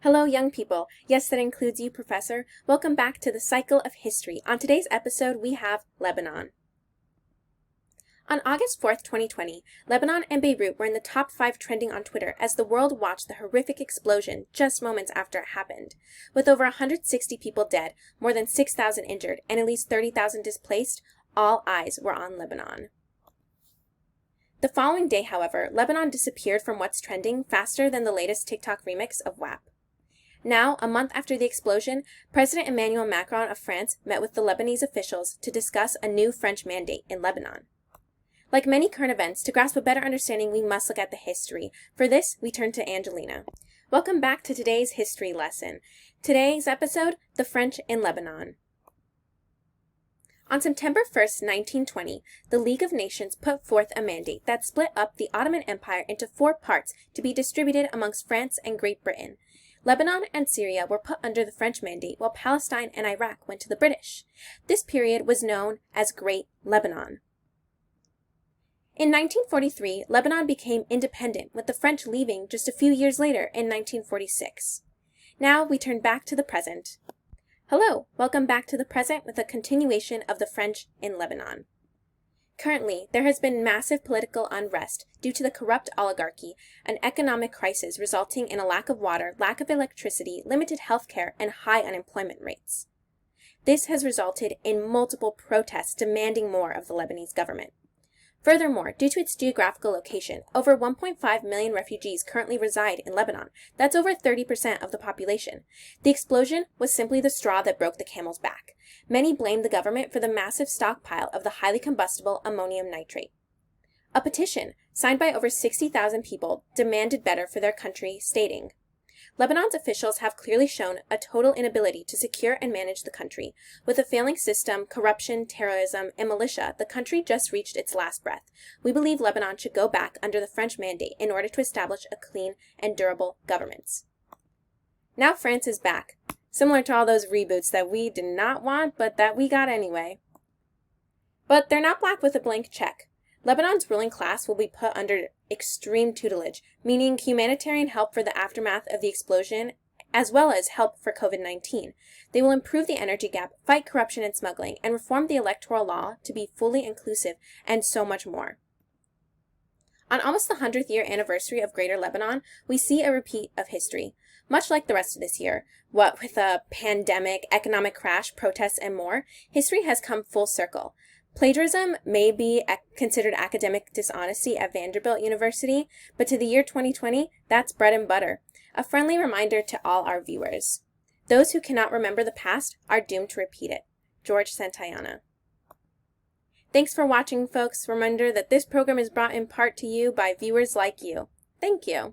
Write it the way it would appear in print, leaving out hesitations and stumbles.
Hello, young people. Yes, that includes you, Professor. Welcome back to the Cycle of History. On today's episode, we have Lebanon. On August 4th, 2020, Lebanon and Beirut were in the top 5 trending on Twitter as the world watched the horrific explosion just moments after it happened. With over 160 people dead, more than 6,000 injured, and at least 30,000 displaced, all eyes were on Lebanon. The following day, however, Lebanon disappeared from what's trending faster than the latest TikTok remix of WAP. Now, a month after the explosion, President Emmanuel Macron of France met with the Lebanese officials to discuss a new French mandate in Lebanon. Like many current events, to grasp a better understanding, we must look at the history. For this, we turn to Angelina. Welcome back to today's history lesson. Today's episode, the French in Lebanon. On September 1st, 1920, the League of Nations put forth a mandate that split up the Ottoman Empire into 4 parts to be distributed amongst France and Great Britain. Lebanon and Syria were put under the French mandate, while Palestine and Iraq went to the British. This period was known as Great Lebanon. In 1943, Lebanon became independent, with the French leaving just a few years later in 1946. Now we turn back to the present. Hello, welcome back to the present with a continuation of the French in Lebanon. Currently, there has been massive political unrest due to the corrupt oligarchy, an economic crisis resulting in a lack of water, lack of electricity, limited health care, and high unemployment rates. This has resulted in multiple protests demanding more of the Lebanese government. Furthermore, due to its geographical location, over 1.5 million refugees currently reside in Lebanon. That's over 30% of the population. The explosion was simply the straw that broke the camel's back. Many blamed the government for the massive stockpile of the highly combustible ammonium nitrate. A petition, signed by over 60,000 people, demanded better for their country, stating, Lebanon's officials have clearly shown a total inability to secure and manage the country. With a failing system, corruption, terrorism, and militia, the country just reached its last breath. We believe Lebanon should go back under the French mandate in order to establish a clean and durable government. Now France is back, similar to all those reboots that we did not want, but that we got anyway. But they're not black with a blank check. Lebanon's ruling class will be put under extreme tutelage, meaning humanitarian help for the aftermath of the explosion, as well as help for COVID-19. They will improve the energy gap, fight corruption and smuggling, and reform the electoral law to be fully inclusive, and so much more. On almost the 100th year anniversary of Greater Lebanon, we see a repeat of history. Much like the rest of this year, what with a pandemic, economic crash, protests, and more, history has come full circle. Plagiarism may be considered academic dishonesty at Vanderbilt University, but to the year 2020, that's bread and butter. A friendly reminder to all our viewers. Those who cannot remember the past are doomed to repeat it. George Santayana. Thanks for watching, folks. Remember that this program is brought in part to you by viewers like you. Thank you.